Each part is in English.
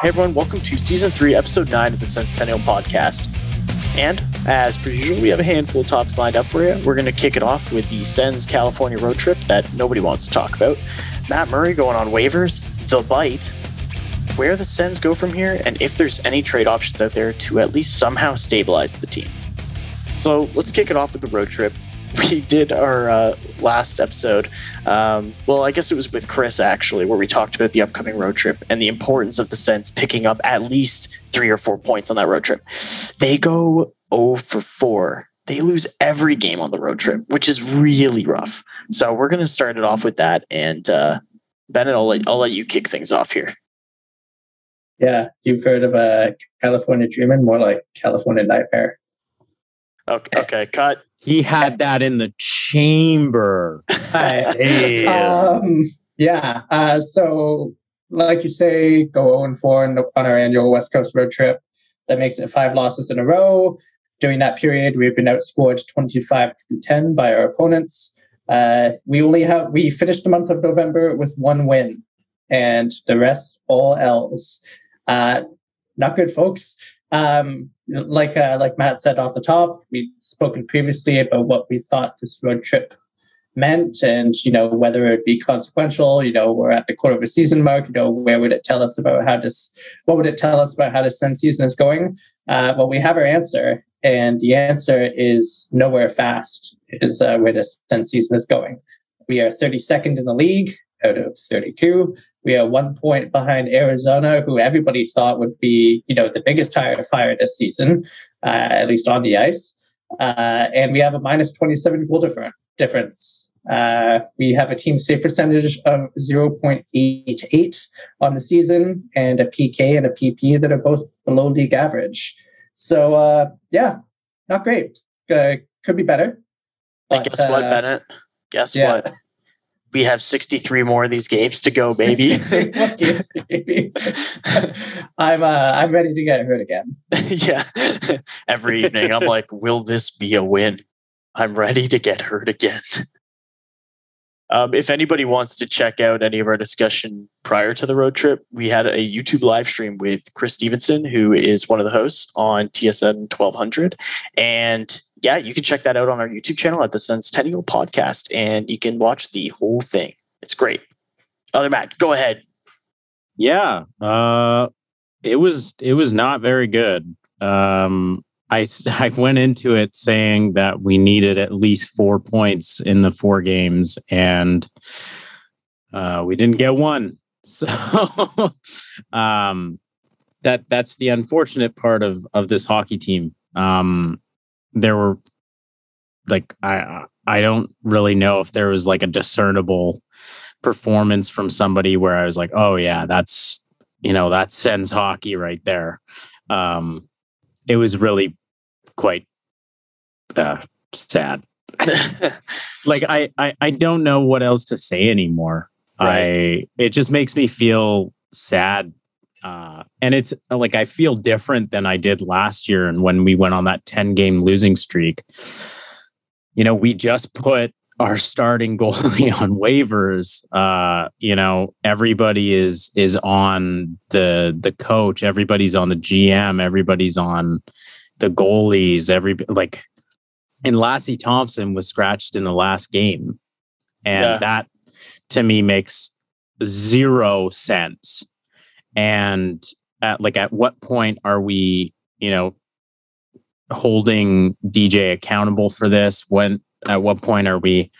Hey everyone, welcome to Season 3, Episode 9 of the Senstennial podcast. And, as per usual, we have a handful of topics lined up for you. We're going to kick it off with the Sens California road trip that nobody wants to talk about. Matt Murray going on waivers, the bite, where the Sens go from here, and if there's any trade options out there to at least somehow stabilize the team. So let's kick it off with the road trip. We did our last episode, I guess it was with Chris actually, where we talked about the upcoming road trip and the importance of the Sens picking up at least 3 or 4 points on that road trip. They go 0 for 4. They lose every game on the road trip, which is really rough. So we're going to start it off with that. And Bennett, I'll let you kick things off here. Yeah, you've heard of California Dreamin', more like California Nightmare. Okay, cut. He had that in the chamber. So like you say, go 0-4 on our annual West Coast road trip. That makes it 5 losses in a row. During that period, we've been outscored 25-10 by our opponents. We finished the month of November with 1 win, and the rest all L's. Not good, folks. Like Matt said off the top, we'd spoken previously about what we thought this road trip meant, and whether it'd be consequential. We're at the quarter of a season mark. Where would it tell us about how this? What would it tell us about how the Sens season is going? Well, we have our answer, and the answer is nowhere fast. Is where the Sens season is going. We are 32nd in the league out of 32. We are 1 point behind Arizona, who everybody thought would be, the biggest tire fire this season, at least on the ice. And we have a minus 27 goal difference. We have a team save percentage of 0.88 on the season, and a PK and a PP that are both below league average. So, not great. Could be better. But, guess what, Bennett? Guess what? We have 63 more of these games to go, baby. Games, baby. I'm ready to get hurt again. Yeah. Every evening, I'm like, will this be a win? I'm ready to get hurt again. If anybody wants to check out any of our discussion prior to the road trip, we had a YouTube live stream with Chris Stevenson, who is one of the hosts on TSN 1200. And yeah, you can check that out on our YouTube channel at the Senstennial podcast, and you can watch the whole thing. It's great. Other Matt, go ahead. Yeah, it was not very good. I went into it saying that we needed at least 4 points in the 4 games, and we didn't get one. So that's the unfortunate part of this hockey team. There were I don't really know if there was like a discernible performance from somebody where I was like, oh yeah, that's Sens hockey right there. It was really quite sad. I don't know what else to say anymore. Right. It just makes me feel sad. And it's like I feel different than I did last year. And when we went on that 10-game losing streak, we just put our starting goalie on waivers. Everybody is on the coach. Everybody's on the GM. Everybody's on the goalies. And Lassie Thompson was scratched in the last game, and that to me makes 0 sense. And at what point are we, holding DJ accountable for this? At what point are we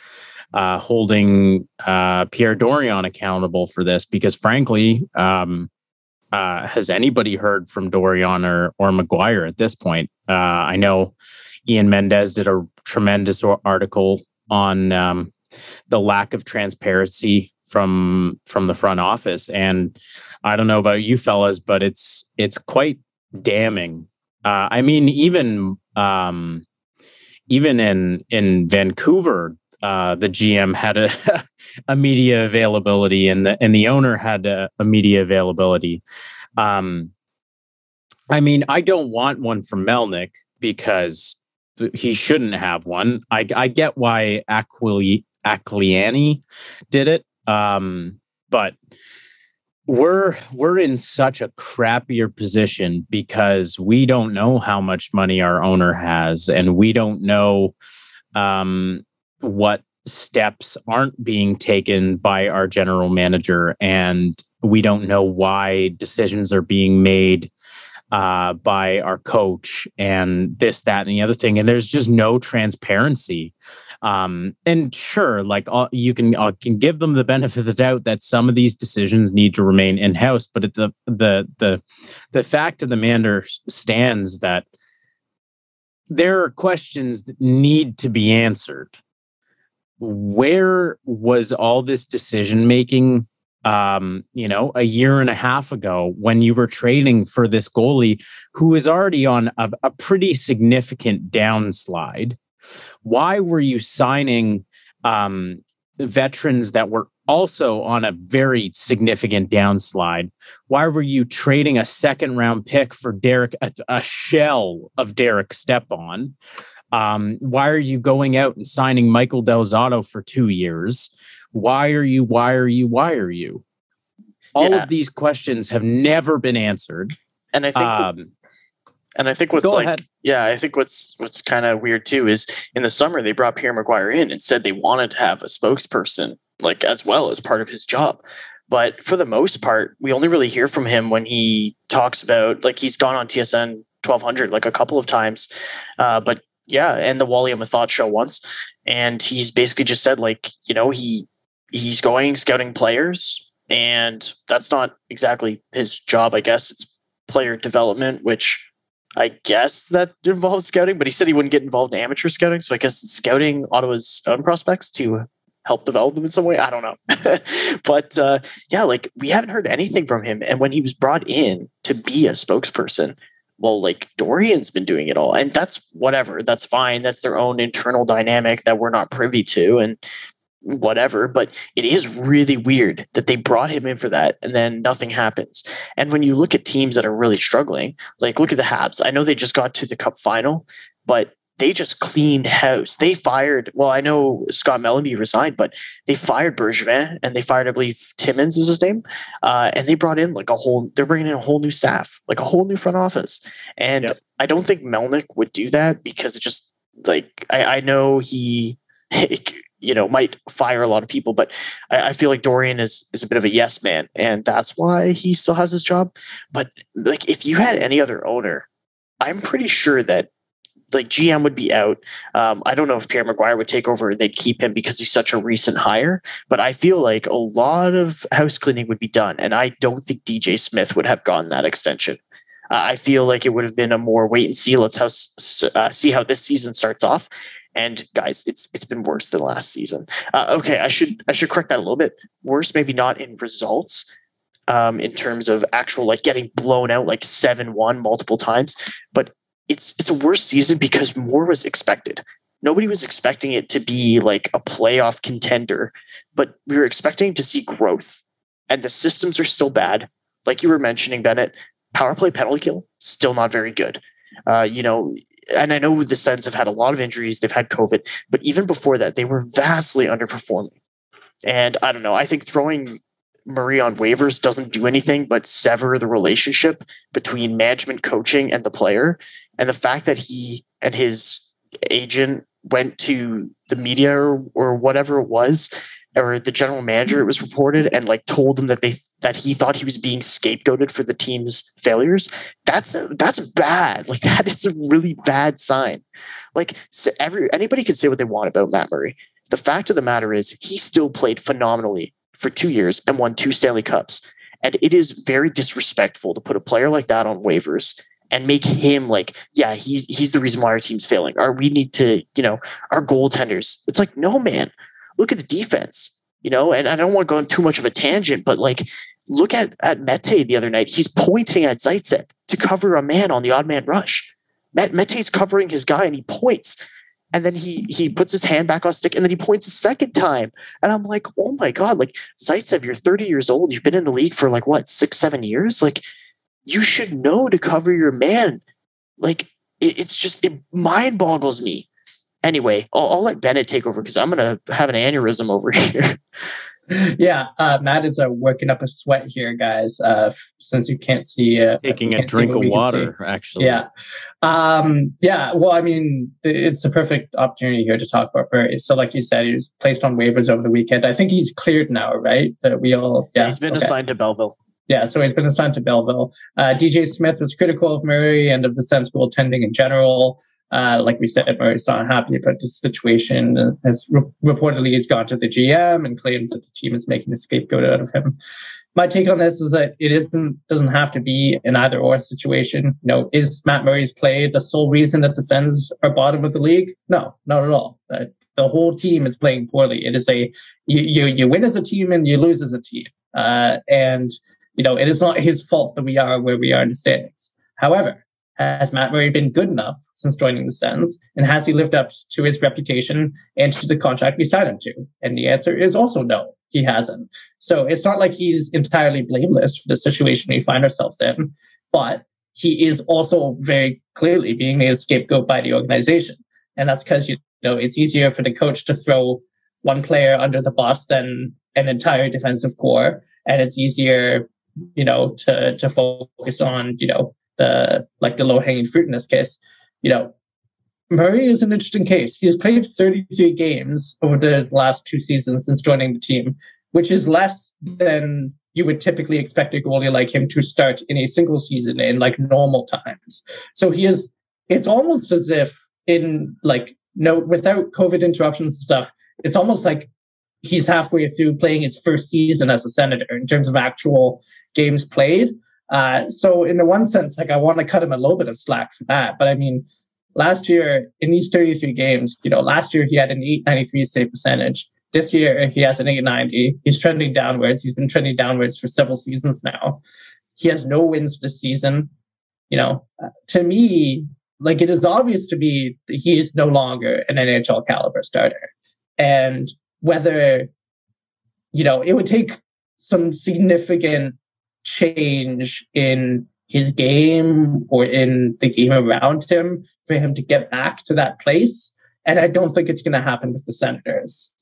holding Pierre Dorion accountable for this? Because frankly, has anybody heard from Dorion or McGuire at this point? I know Ian Mendez did a tremendous article on the lack of transparency from the front office, and I don't know about you fellas, but it's quite damning. I mean, even in Vancouver, the GM had a media availability, and the owner had a media availability. I mean, I don't want one from Melnyk because he shouldn't have one. I get why Aquiliani did it, but we're in such a crappier position because we don't know how much money our owner has, and we don't know what steps aren't being taken by our general manager, and we don't know why decisions are being made by our coach, and this, that, and the other thing. And there's just no transparency. And sure, like you can give them the benefit of the doubt that some of these decisions need to remain in house, but the fact of the matter stands that there are questions that need to be answered. Where was all this decision making? A year and a half ago, when you were trading for this goalie who is already on a pretty significant downslide? Why were you signing veterans that were also on a very significant downslide? Why were you trading a second round pick for a shell of Derek Stepan? Why are you going out and signing Michael Del Zotto for 2 years? Why are you? All of these questions have never been answered. And I think what's I think what's kind of weird too is in the summer they brought Pierre Maguire in and said they wanted to have a spokesperson, like as well as part of his job. But for the most part, we only really hear from him when he talks about, like, he's gone on TSN 1200 like a couple of times. But yeah, and the Wally I'm a Thought show once. And he's basically just said, like, he's going scouting players, and that's not exactly his job. I guess it's player development, which I guess that involves scouting, but he said he wouldn't get involved in amateur scouting. So I guess it's scouting Ottawa's own prospects to help develop them in some way. I don't know. But like, we haven't heard anything from him. And when he was brought in to be a spokesperson, well, like, Dorian's been doing it all, and that's whatever. That's fine. That's their own internal dynamic that we're not privy to, and whatever. But it is really weird that they brought him in for that, and then nothing happens. And when you look at teams that are really struggling, like, look at the Habs. I know they just got to the Cup final, but they just cleaned house. They fired, well, I know Scott Mellanby resigned, but they fired Bergevin, and they fired, I believe, Timmins is his name. And they brought in they're bringing in a whole new staff, like a whole new front office. And I don't think Melnick would do that, because it just, like, I know he, might fire a lot of people, but I feel like Dorian is a bit of a yes man, and that's why he still has his job. But, like, if you had any other owner, I'm pretty sure that, like, GM would be out. I don't know if Pierre Maguire would take over. They'd keep him because he's such a recent hire. But I feel like a lot of house cleaning would be done. And I don't think DJ Smith would have gotten that extension. I feel like it would have been a more wait and see. Let's see how this season starts off. And guys, it's been worse than last season. Okay, I should correct that a little bit. Worse, maybe not in results, in terms of actual, like, getting blown out like 7-1 multiple times, but it's a worse season because more was expected. Nobody was expecting it to be like a playoff contender, but we were expecting to see growth. And the systems are still bad. Like you were mentioning, Bennett, power play penalty kill, still not very good. And I know the Sens have had a lot of injuries. They've had COVID, but even before that, they were vastly underperforming. And I don't know, I think throwing Murray on waivers doesn't do anything but sever the relationship between management, coaching, and the player. And the fact that he and his agent went to the media or whatever it was, or the general manager, it was reported, and like told them that he thought he was being scapegoated for the team's failures. That's bad. Like, that is a really bad sign. Like, anybody can say what they want about Matt Murray. The fact of the matter is he still played phenomenally for 2 years and won 2 Stanley Cups. And it is very disrespectful to put a player like that on waivers and make him like, yeah, he's the reason why our team's failing. Or we need to, our goaltenders. It's like, no, man, look at the defense, and I don't want to go on too much of a tangent, but like, look at Mete the other night. He's pointing at Zaitsev to cover a man on the odd man rush. Mete's covering his guy and he points. And then he puts his hand back on stick, and then he points a second time. And I'm like, oh my God, like, Zaitsev, you're 30 years old. You've been in the league for like, what, 6-7 years? Like, you should know to cover your man. Like, it mind boggles me. Anyway, I'll let Bennett take over because I'm going to have an aneurysm over here. Yeah, Matt is working up a sweat here, guys. Since you can't see, taking a drink of water, actually. Yeah, yeah. Well, I mean, it's a perfect opportunity here to talk about Murray. So, like you said, he was placed on waivers over the weekend. I think he's cleared now, right? That we all, yeah. He's been assigned to Belleville. Yeah, so he's been assigned to Belleville. DJ Smith was critical of Murray and of the Sens goaltending in general. Like we said, Murray's not happy about the situation. As reportedly, he's gone to the GM and claimed that the team is making a scapegoat out of him. My take on this is that it doesn't have to be an either or situation. You know, is Matt Murray's play the sole reason that the Sens are bottom of the league? No, not at all. The whole team is playing poorly. It is you win as a team and you lose as a team. And you know, it is not his fault that we are where we are in the standings. However, has Matt Murray been good enough since joining the Sens? And has he lived up to his reputation and to the contract we signed him to? And the answer is also no, he hasn't. So it's not like he's entirely blameless for the situation we find ourselves in, but he is also very clearly being made a scapegoat by the organization. And that's because, you know, it's easier for the coach to throw one player under the bus than an entire defensive core. And it's easier, you know, to focus on, you know, the low hanging fruit in this case. You know, Murray is an interesting case. He's played 33 games over the last 2 seasons since joining the team, which is less than you would typically expect a goalie like him to start in a single season in like normal times. So it's almost as if without COVID interruptions and stuff, it's almost like he's halfway through playing his first season as a Senator in terms of actual games played. So in the one sense, like I want to cut him a little bit of slack for that. But I mean, last year in these 33 games, you know, last year he had an .893 save percentage. This year he has an .890. He's trending downwards. He's been trending downwards for several seasons now. He has no wins this season. You know, to me, like it is obvious to me that he is no longer an NHL caliber starter. And whether, you know, it would take some significant change in his game or in the game around him for him to get back to that place. And I don't think it's going to happen with the Senators.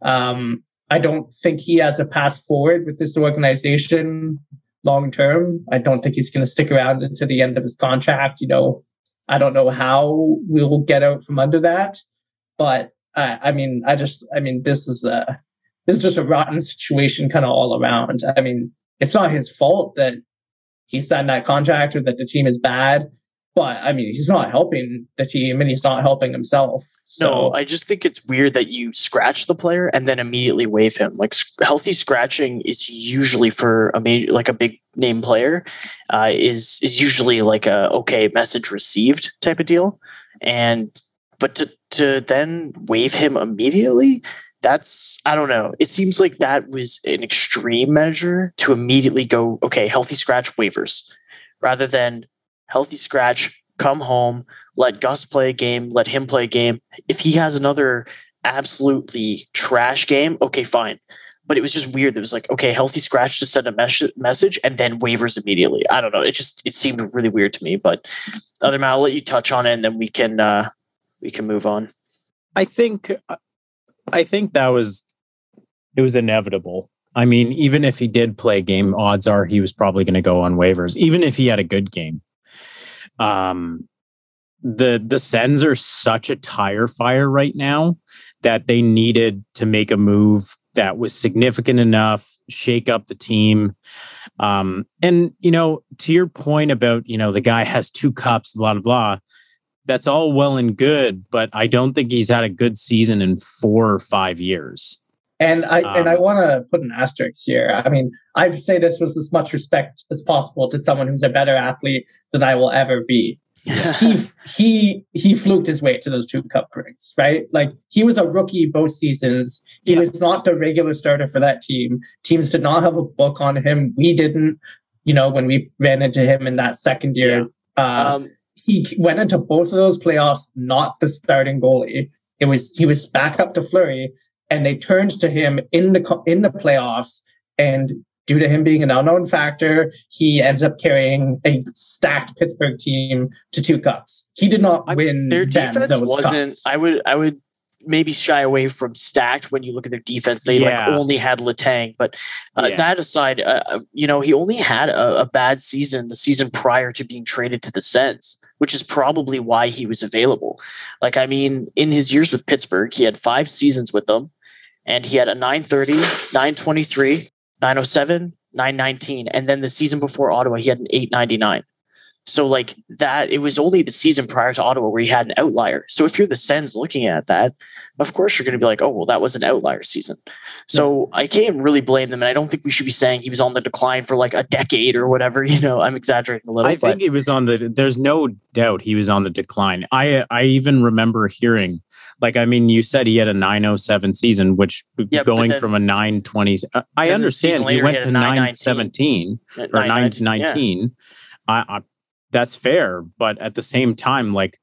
I don't think he has a path forward with this organization long term. I don't think he's going to stick around until the end of his contract. You know, I don't know how we will get out from under that. But this is just a rotten situation kind of all around. I mean, it's not his fault that he signed that contract or that the team is bad, but I mean, he's not helping the team and he's not helping himself. So no, I just think it's weird that you scratch the player and then immediately waive him. Like healthy scratching is usually for a major, like a big name player, is usually like a okay message received type of deal, but to then waive him immediately. That's, I don't know. It seems like that was an extreme measure to immediately go, okay, healthy scratch waivers, rather than healthy scratch, come home, let Gus play a game, let him play a game. If he has another absolutely trash game, okay, fine. But it was just weird. It was like, okay, healthy scratch to send a message and then waivers immediately. I don't know. It seemed really weird to me. But other than that, I'll let you touch on it and then we can move on. I think it was inevitable. I mean, even if he did play a game, odds are he was probably going to go on waivers, even if he had a good game. The Sens are such a tire fire right now that they needed to make a move that was significant enough, shake up the team. And, you know, to your point about, you know, the guy has 2 cups, blah, blah, blah. That's all well and good, but I don't think he's had a good season in 4 or 5 years. And I want to put an asterisk here. I mean, I'd say this with as much respect as possible to someone who's a better athlete than I will ever be. He fluked his way to those 2 cup rings, right? Like he was a rookie both seasons. He was not the regular starter for that team. Teams did not have a book on him. We didn't, you know, when we ran into him in that second year. He went into both of those playoffs not the starting goalie. He was back up to Fleury, and they turned to him in the playoffs. And due to him being an unknown factor, he ends up carrying a stacked Pittsburgh team to 2 cups. He did not win. Their defense those wasn't. cups. I would maybe shy away from stacked when you look at their defense. They like only had Letang, but that aside, he only had a bad season the season prior to being traded to the Sens, which is probably why he was available. Like, I mean, in his years with Pittsburgh, he had 5 seasons with them, and he had a 930, 923, 907, 919, and then the season before Ottawa, he had an 899. So like that, it was only the season prior to Ottawa where he had an outlier. So if you're the Sens looking at that, of course you're going to be like, oh, well, that was an outlier season. So I can't really blame them. And I don't think we should be saying he was on the decline for like a decade or whatever. I'm exaggerating a little. I think he was there's no doubt he was on the decline. I even remember hearing, like, I mean, you said he had a 907 season, which going from a 920. I understand he went to 917 or 919. That's fair, but at the same time, like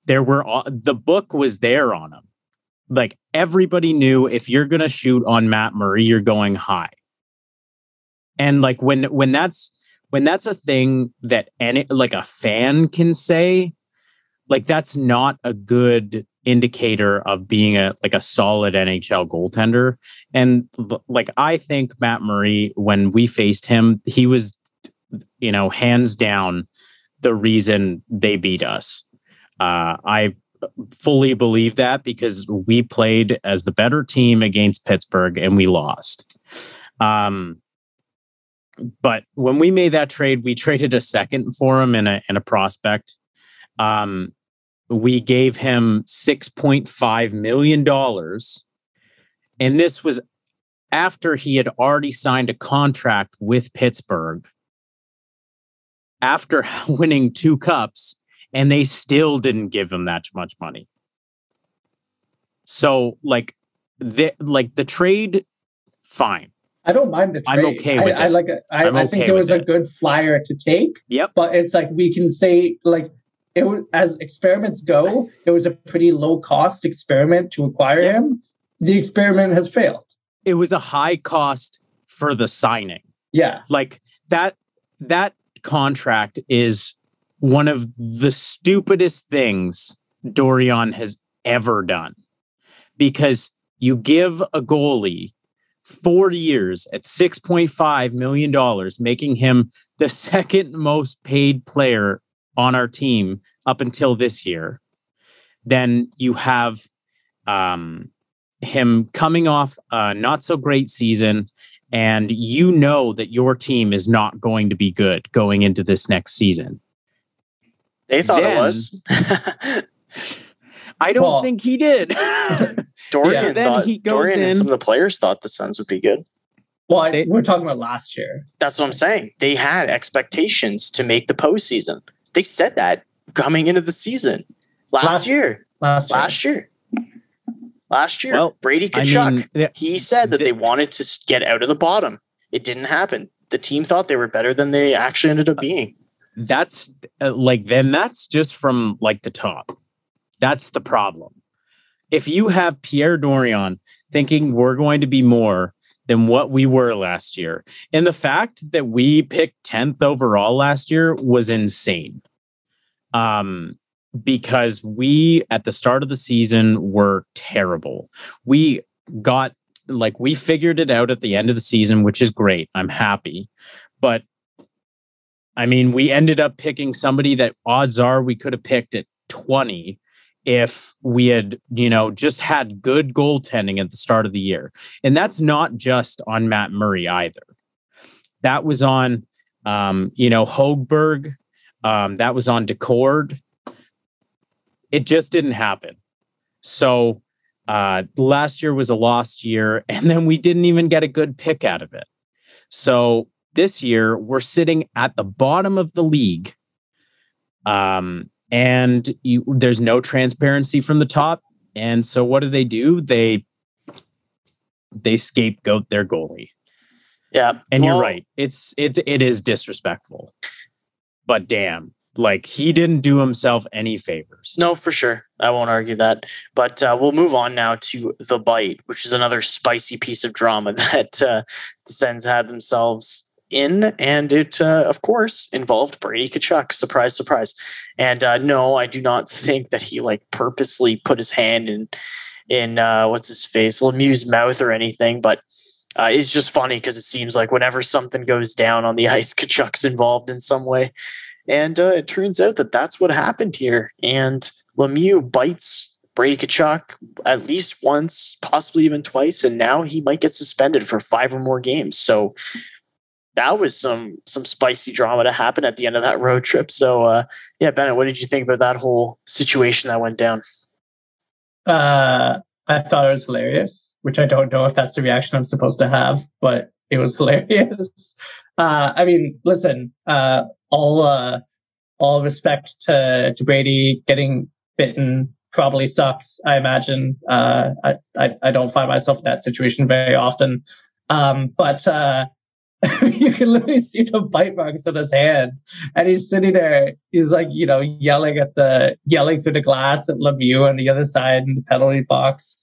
the book was there on him. Like everybody knew if you're gonna shoot on Matt Murray, you're going high. And like when that's a thing that like a fan can say, like that's not a good indicator of being a solid NHL goaltender. And like I think Matt Murray, when we faced him, he was, hands down the reason they beat us. I fully believe that because we played as the better team against Pittsburgh and we lost. But when we made that trade, we traded a second for him and a prospect. We gave him $6.5 million. And this was after he had already signed a contract with Pittsburgh, after winning 2 cups, and they still didn't give him that much money. So like the trade, fine. I don't mind the trade. I'm okay with it. I think it was a good flyer to take. Yep. But it's like we can say like it was, as experiments go, it was a pretty low cost experiment to acquire him. The experiment has failed. It was a high cost for the signing. Yeah. Like that contract is one of the stupidest things Dorion has ever done, because you give a goalie 4 years at $6.5 million, making him the second most paid player on our team up until this year. Then you have him coming off a not so great season, and that your team is not going to be good going into this next season. They thought it was. I don't think he did. Dorian and some of the players thought the Sens would be good. Well, we're talking about last year. That's what I'm saying. They had expectations to make the postseason. They said that coming into the season last year. Well, Brady Tkachuk, he said that they wanted to get out of the bottom. It didn't happen. The team thought they were better than they actually ended up being. That's then that's just from like the top. That's the problem. If you have Pierre Dorion thinking we're going to be more than what we were last year, and the fact that we picked 10th overall last year was insane. Because we, at the start of the season, were terrible. We figured it out at the end of the season, which is great. I'm happy. But I mean, we ended up picking somebody that odds are we could have picked at 20 if we had, just had good goaltending at the start of the year. And that's not just on Matt Murray either. That was on, Hogberg. That was on Decord. It just didn't happen. So last year was a lost year, and then we didn't even get a good pick out of it. So this year we're sitting at the bottom of the league, and there's no transparency from the top. And so what do? They scapegoat their goalie. Yeah, and you're right. It is disrespectful, but damn. Like, he didn't do himself any favors. No, for sure. I won't argue that. But we'll move on now to The Bite, which is another spicy piece of drama that the Sens had themselves in. And it, of course, involved Brady Tkachuk. Surprise, surprise. And no, I do not think that he purposely put his hand in what's his face, Lemieux's mouth or anything, but it's just funny because it seems like whenever something goes down on the ice, Kachuk's involved in some way. And it turns out that that's what happened here. And Lemieux bites Brady Tkachuk at least once, possibly even twice, and now he might get suspended for 5 or more games. So that was some spicy drama to happen at the end of that road trip. So yeah, Bennett, what did you think about that whole situation that went down? I thought it was hilarious, which I don't know if that's the reaction I'm supposed to have, but it was hilarious. I mean, listen, all respect to Brady. Getting bitten probably sucks, I imagine. I don't find myself in that situation very often. But you can literally see the bite marks on his hand, and he's sitting there. He's like, yelling through the glass at Lemieux on the other side in the penalty box.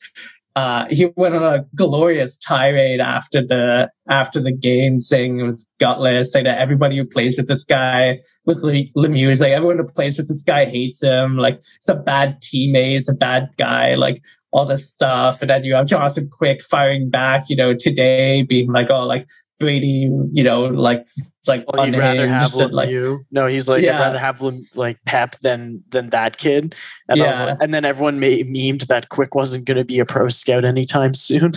He went on a glorious tirade after the game, saying it was gutless, saying that everybody who plays with this guy, with Lemieux, is like everyone who plays with this guy hates him. Like, it's a bad teammate, it's a bad guy, like all this stuff. And then you have Jonathan Quick firing back, today, being like, oh, like Brady, like it's like, well, you'd rather have Lemieux. No, he's like, I'd rather have like Pep than that kid. And I was like, and then everyone memed that Quick wasn't going to be a pro scout anytime soon.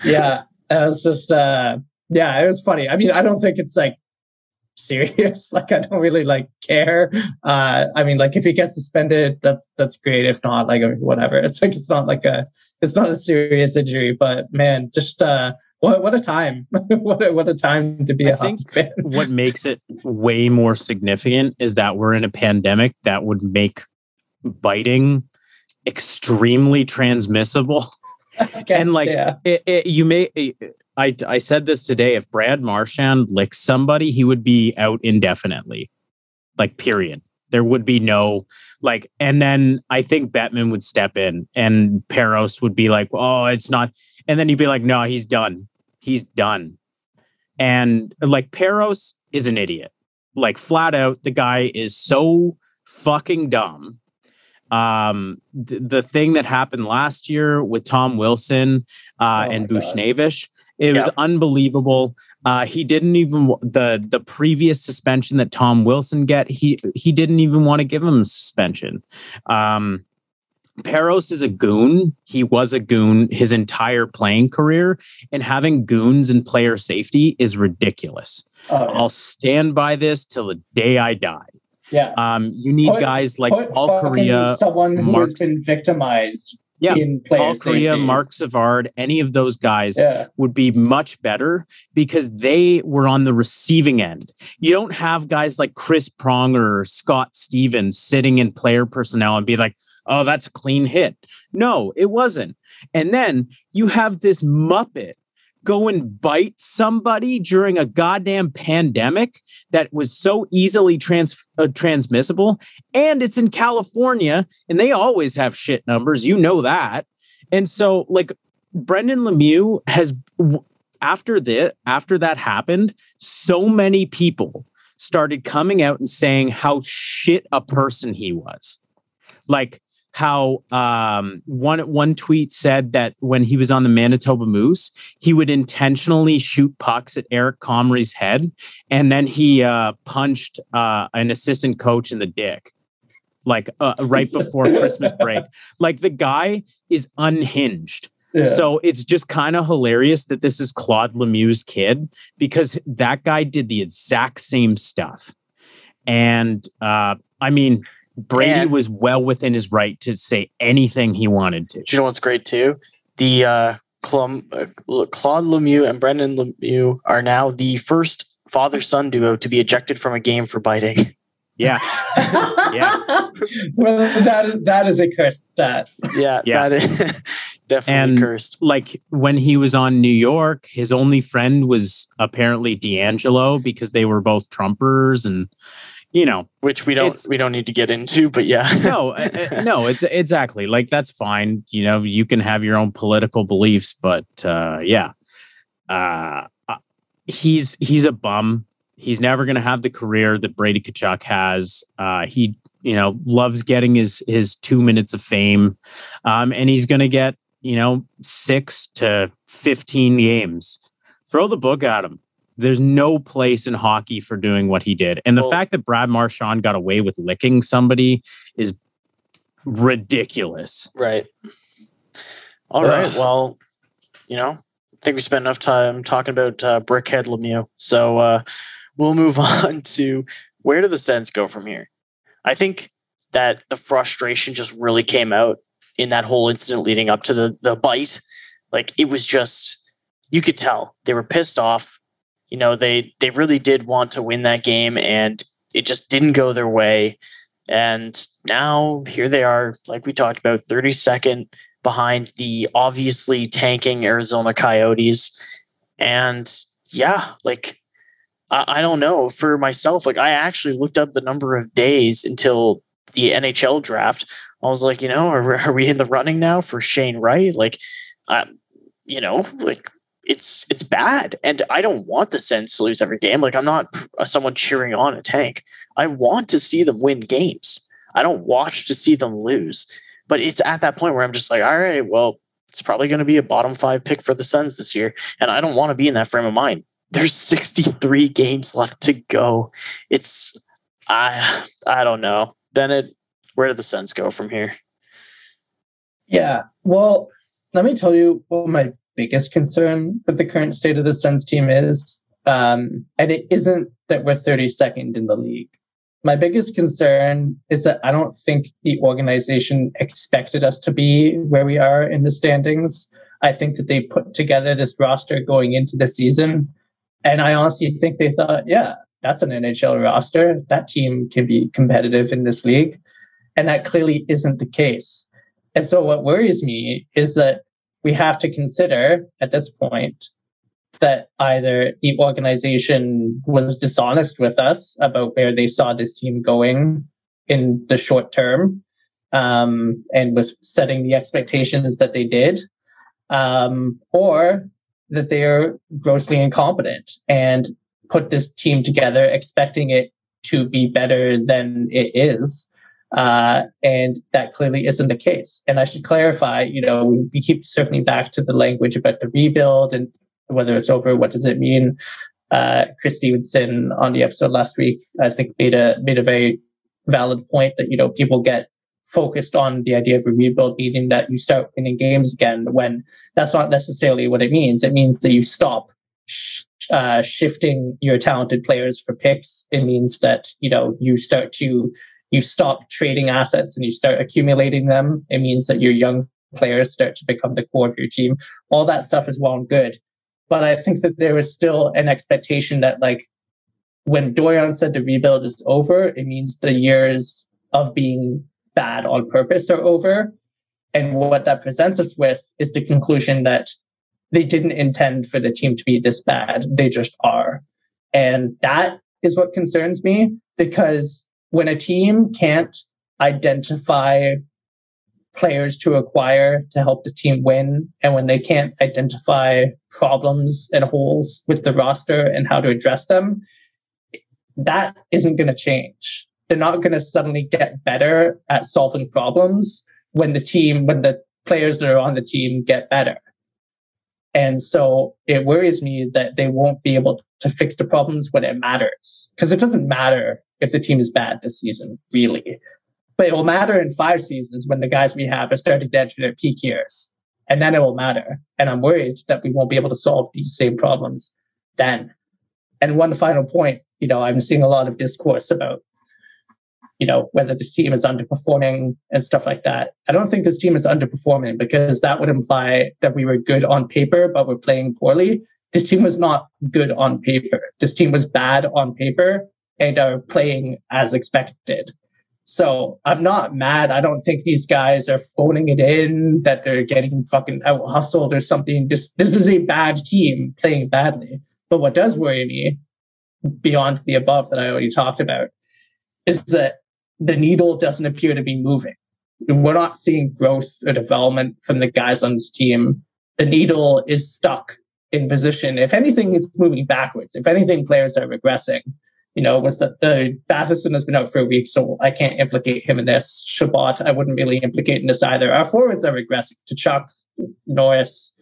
Yeah, it was just it was funny. I mean, I don't think it's like serious. Like, I don't really like care. I mean, like, if he gets suspended, that's great. If not, like, whatever. It's like it's not a serious injury. But man, just what a time! what a time to be a hockey fan. What makes it way more significant is that we're in a pandemic that would make biting extremely transmissible. And like, I said this today. If Brad Marchand licks somebody, he would be out indefinitely. Like, period. There would be no like, and then I think Bettman would step in, and Peros would be like, "Oh, it's not," and then he'd be like, "No, he's done. He's done." And like, Peros is an idiot. Like, flat out, the guy is so fucking dumb. The thing that happened last year with Tom Wilson and Buchnevich, it was unbelievable. He didn't even the previous suspension that Tom Wilson he didn't even want to give him a suspension. Peros is a goon. He was a goon his entire playing career, and having goons in player safety is ridiculous. I'll stand by this till the day I die. Yeah. You need guys like Paul Kariya, someone who has been victimized. In Paul Kariya, Mark Savard, any of those guys would be much better because they were on the receiving end. You don't have guys like Chris Pronger or Scott Stevens sitting in player personnel and be like, "Oh, that's a clean hit." No, it wasn't. And then you have this Muppet go and bite somebody during a goddamn pandemic that was so easily transmissible. And it's in California, and they always have shit numbers. You know that. And so, like, Brendan Lemieux has, after that happened, so many people started coming out and saying how shit a person he was. Like, how one tweet said that when he was on the Manitoba Moose, he would intentionally shoot pucks at Eric Comrie's head, and then he punched an assistant coach in the dick, like right before Christmas break. Like, the guy is unhinged. Yeah. So it's just kind of hilarious that this is Claude Lemieux's kid, because that guy did the exact same stuff. And I mean, Brady was well within his right to say anything he wanted to. Do you know what's great too? The Claude Lemieux and Brendan Lemieux are now the first father-son duo to be ejected from a game for biting. Yeah. Yeah. Well, that is a cursed stat. Yeah. That is definitely cursed. Like, when he was on New York, his only friend was apparently D'Angelo, because they were both Trumpers, and which we don't need to get into, but yeah. No, it's exactly, like, that's fine. You can have your own political beliefs, but he's a bum. He's never going to have the career that Brady Tkachuk has. loves getting his 2 minutes of fame. And he's going to get, 6 to 15 games. Throw the book at him. There's no place in hockey for doing what he did. And the fact that Brad Marchand got away with licking somebody is ridiculous. Right. All right. Well, I think we spent enough time talking about Brickhead Lemieux. So we'll move on to where do the Sens go from here? I think that the frustration just really came out in that whole incident leading up to the bite. Like, it was just, you could tell they were pissed off. They really did want to win that game, and it just didn't go their way. And now here they are, like we talked about, 32nd behind the obviously tanking Arizona Coyotes. And yeah, like, I don't know for myself. Like, I actually looked up the number of days until the NHL draft. I was like, are we in the running now for Shane Wright? Like, it's bad. And I don't want the Sens to lose every game. Like, I'm not someone cheering on a tank. I want to see them win games. I don't watch to see them lose. But it's at that point where I'm just like, all right, well, it's probably going to be a bottom 5 pick for the Sens this year. And I don't want to be in that frame of mind. There's 63 games left to go. It's, I don't know. Bennett, where do the Sens go from here? Yeah, well, let me tell you what my biggest concern with the current state of the Sens team is. And it isn't that we're 32nd in the league. My biggest concern is that I don't think the organization expected us to be where we are in the standings. I think that they put together this roster going into the season. And I honestly think they thought, yeah, that's an NHL roster. That team can be competitive in this league. And that clearly isn't the case. And so what worries me is that we have to consider at this point that either the organization was dishonest with us about where they saw this team going in the short term, and was setting the expectations that they did, or that they are grossly incompetent and put this team together expecting it to be better than it is. And that clearly isn't the case. And I should clarify, we keep circling back to the language about the rebuild and whether it's over, what does it mean? Chris Stevenson on the episode last week, I think made a very valid point that, people get focused on the idea of a rebuild, meaning that you start winning games again, when that's not necessarily what it means. It means that you stop shifting your talented players for picks. It means that, you stop trading assets and you start accumulating them. It means that your young players start to become the core of your team. All that stuff is well and good. But I think that there is still an expectation that, like, when Dorian said the rebuild is over, it means the years of being bad on purpose are over. And what that presents us with is the conclusion that they didn't intend for the team to be this bad. They just are. And that is what concerns me, because when a team can't identify players to acquire to help the team win, and when they can't identify problems and holes with the roster and how to address them, that isn't going to change. They're not going to suddenly get better at solving problems when the players that are on the team get better. And so it worries me that they won't be able to fix the problems when it matters, because it doesn't matter if the team is bad this season, really. But it will matter in 5 seasons when the guys we have are starting to enter their peak years. And then it will matter. And I'm worried that we won't be able to solve these same problems then. And one final point, I'm seeing a lot of discourse about, whether this team is underperforming and stuff like that. I don't think this team is underperforming, because that would imply that we were good on paper, but we're playing poorly. This team was not good on paper. This team was bad on paper and are playing as expected. So I'm not mad. I don't think these guys are phoning it in, that they're getting fucking out hustled or something. This is a bad team playing badly. But what does worry me, beyond the above that I already talked about, is that the needle doesn't appear to be moving. We're not seeing growth or development from the guys on this team. The needle is stuck in position. If anything, it's moving backwards. If anything, players are regressing. with Batherson has been out for a week, so I can't implicate him in this. Shabbat, I wouldn't really implicate in this either. Our forwards are regressing. Tkachuk, Norris,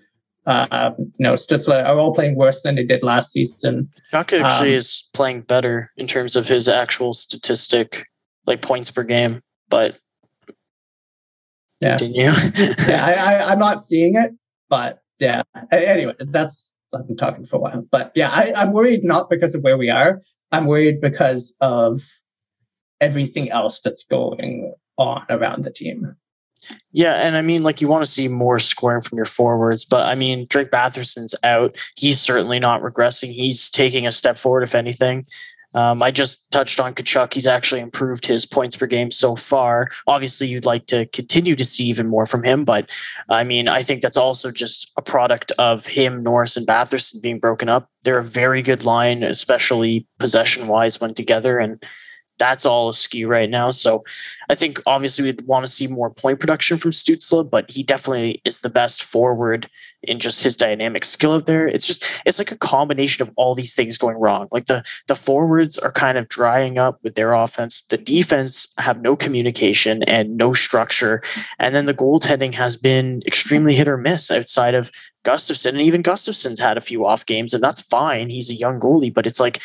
Stutzler are all playing worse than they did last season. Tkachuk actually is playing better in terms of his actual statistic, like points per game, but continue. I'm not seeing it, but yeah. Anyway, I've been talking for a while, but yeah, I'm worried not because of where we are. I'm worried because of everything else that's going on around the team. Yeah, and I mean, like, you want to see more scoring from your forwards, but I mean, Drake Batherson's out. He's certainly not regressing. He's taking a step forward, if anything. I just touched on Tkachuk. He's actually improved his points per game so far. Obviously, you'd like to continue to see even more from him, but I mean, I think that's also just a product of him, Norris, and Batherson being broken up. They're a very good line, especially possession-wise when together, and that's all askew right now. So I think obviously we'd want to see more point production from Stutzla, but he definitely is the best forward in just his dynamic skill out there. It's like a combination of all these things going wrong. Like the forwards are kind of drying up with their offense. The defense have no communication and no structure. And then the goaltending has been extremely hit or miss outside of Gustafsson. And even Gustafsson's had a few off games, and that's fine. He's a young goalie, but it's like,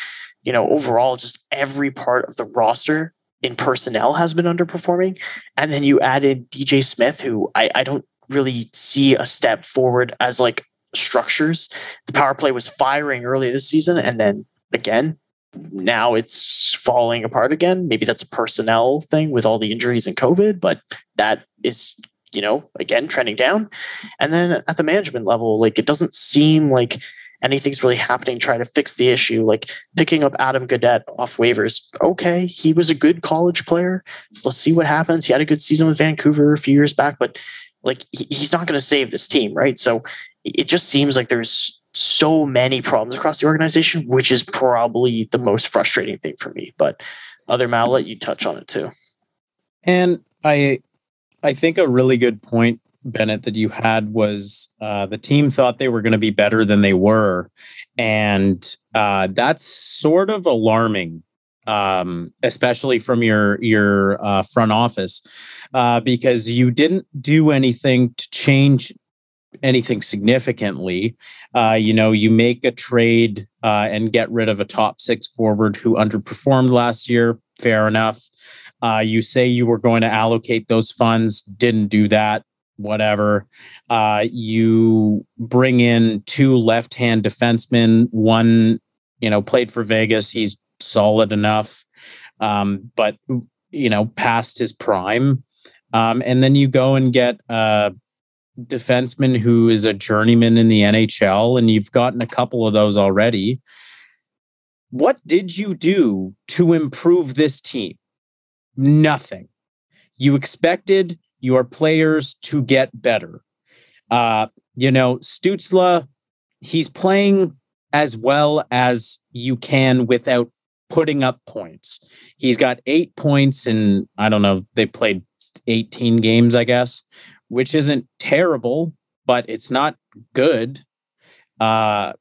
overall, just every part of the roster in personnel has been underperforming. And then you added DJ Smith, who I don't really see a step forward as like structures. The power play was firing early this season, and then again, now it's falling apart again. Maybe that's a personnel thing with all the injuries and COVID, but that is, again, trending down. And then at the management level, like, it doesn't seem like anything's really happening trying to fix the issue. Like picking up Adam Gaudette off waivers. Okay, he was a good college player. Let's see what happens. He had a good season with Vancouver a few years back, but like he's not going to save this team, right? So it just seems like there's so many problems across the organization, which is probably the most frustrating thing for me. But Matt, I'll let you touch on it too. And I think a really good point, Bennett, that you had was the team thought they were going to be better than they were. And that's sort of alarming, especially from your front office, because you didn't do anything to change anything significantly. You make a trade and get rid of a top 6 forward who underperformed last year. Fair enough. You say you were going to allocate those funds, didn't do that. Whatever. You bring in 2 left-hand defensemen. One, played for Vegas. He's solid enough, but past his prime. And then you go and get a defenseman who is a journeyman in the NHL, and you've gotten a couple of those already. What did you do to improve this team? Nothing. You expected your players to get better. Stutzla, he's playing as well as you can without putting up points. He's got 8 points and I don't know, they played 18 games, I guess, which isn't terrible, but it's not good. As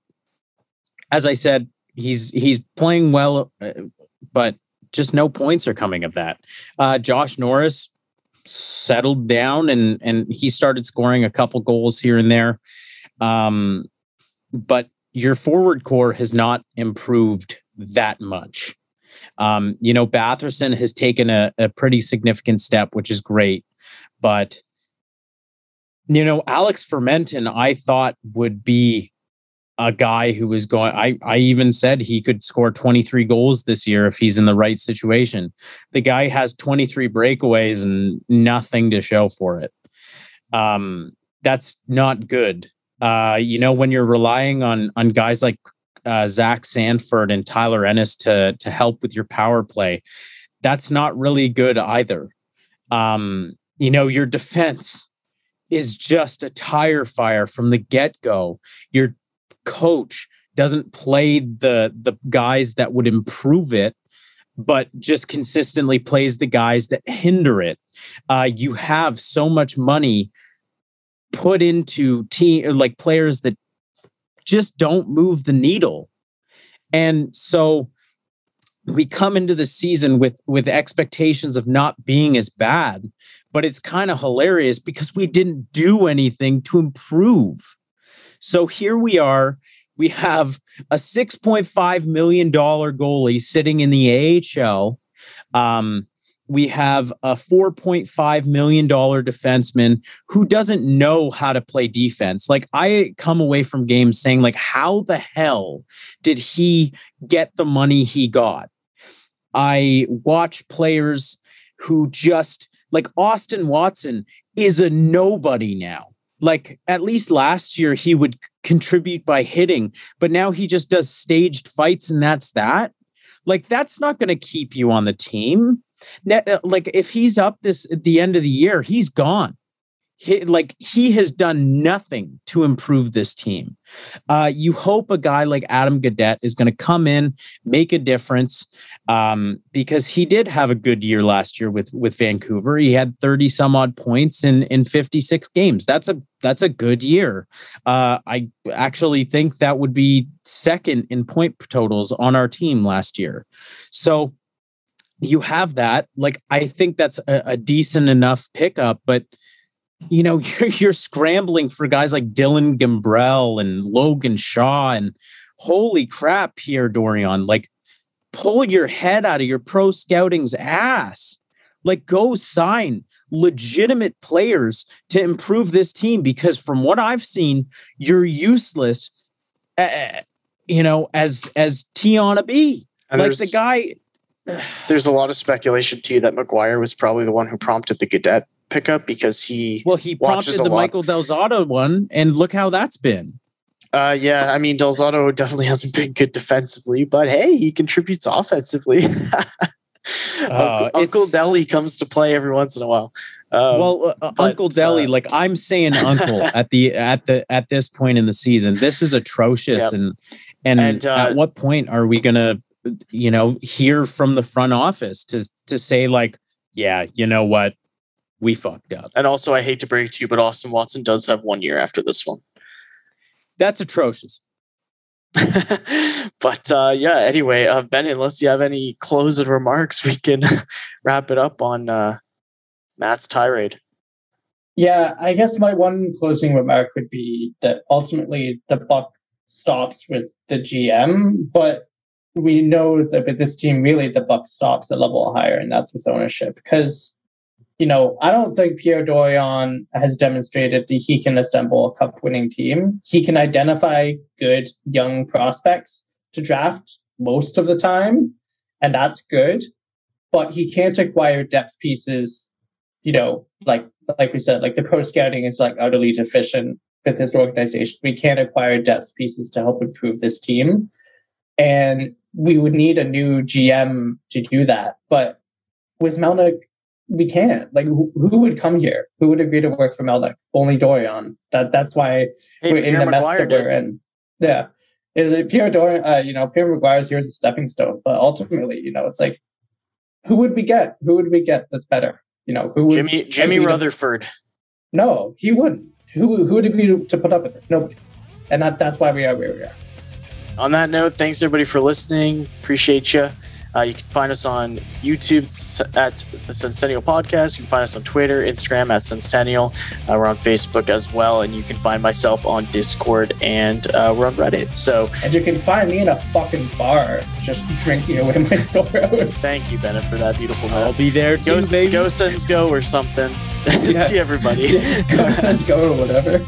I said, he's playing well, but just no points are coming of that. Josh Norris settled down and he started scoring a couple goals here and there. But your forward core has not improved that much. Batherson has taken a pretty significant step, which is great. But, Alex Fermenton, I thought would be a guy who was going, I even said he could score 23 goals this year if he's in the right situation. The guy has 23 breakaways and nothing to show for it. That's not good. When you're relying on guys like Zach Sanford and Tyler Ennis to help with your power play, that's not really good either. Your defense is just a tire fire from the get-go. Your coach doesn't play the guys that would improve it, but just consistently plays the guys that hinder it. You have so much money put into like players that just don't move the needle. And so we come into the season with expectations of not being as bad, but it's kind of hilarious because we didn't do anything to improve. So here we are. We have a $6.5 million goalie sitting in the AHL. We have a $4.5 million defenseman who doesn't know how to play defense. Like, I come away from games saying, like, how the hell did he get the money he got? I watch players who just, like, Austin Watson is a nobody now. Like, at least last year he would contribute by hitting, but now he just does staged fights and that's that. Like, that's not going to keep you on the team. Like, if he's up at the end of the year, he's gone. He has done nothing to improve this team. You hope a guy like Adam Gaudette is going to come in, make a difference, because he did have a good year last year with Vancouver. He had 30 some odd points in 56 games. That's a good year. I actually think that would be second in point totals on our team last year. So you have that. Like, I think that's a decent enough pickup, but you know, you're scrambling for guys like Dylan Gambrell and Logan Shaw, and holy crap, Pierre Dorion, like, pull your head out of your pro scouting's ass. Like, go sign legitimate players to improve this team, because from what I've seen, you're useless, you know, as Tiana B. And like, the guy. There's a lot of speculation too that McGuire was probably the one who prompted the Gaudette pickup, because he prompted the Michael Del Zotto one, and look how that's been. Yeah, I mean, Del Zotto definitely hasn't been good defensively, but hey, he contributes offensively. Uncle Deli comes to play every once in a while. Uncle Deli, like, I'm saying uncle at this point in the season. This is atrocious. Yep. And at what point are we gonna, you know, hear from the front office to say, like, yeah, you know what, we fucked up? And also, I hate to break it to you, but Austin Watson does have 1 year after this one. That's atrocious. But yeah, anyway, Ben, unless you have any closing remarks, we can wrap it up on Matt's tirade. Yeah, I guess my one closing remark would be that ultimately the buck stops with the GM, but we know that with this team, really the buck stops a level higher, and that's with ownership. Because, you know, I don't think Pierre Dorion has demonstrated that he can assemble a cup-winning team. He can identify good young prospects to draft most of the time, and that's good. But he can't acquire depth pieces, you know, like we said, like, the pro scouting is, like, utterly deficient with his organization. We can't acquire depth pieces to help improve this team. And we would need a new GM to do that. But with Melnyk, we can't. Like, who would come here? Who would agree to work for Melnyk? Only Dorion. That's why we're in the mess that we're in. Yeah. Pierre Dorion, you know, Pierre McGuire's here as a stepping stone. But ultimately, you know, it's like, who would we get? Who would we get that's better? You know, who would Jimmy Rutherford? No, he wouldn't. Who would agree to put up with this? Nobody. And that's why we are where we are. On that note, thanks everybody for listening. Appreciate you. You can find us on YouTube at the Senstennial Podcast. You can find us on Twitter, Instagram at Senstennial. We're on Facebook as well, and you can find myself on Discord, and we're on Reddit. And you can find me in a fucking bar just drinking away my sorrows. Thank you, Bennett, for that beautiful note. I'll be there too, baby. Go Sens go or something. See everybody. Go Sens go or whatever.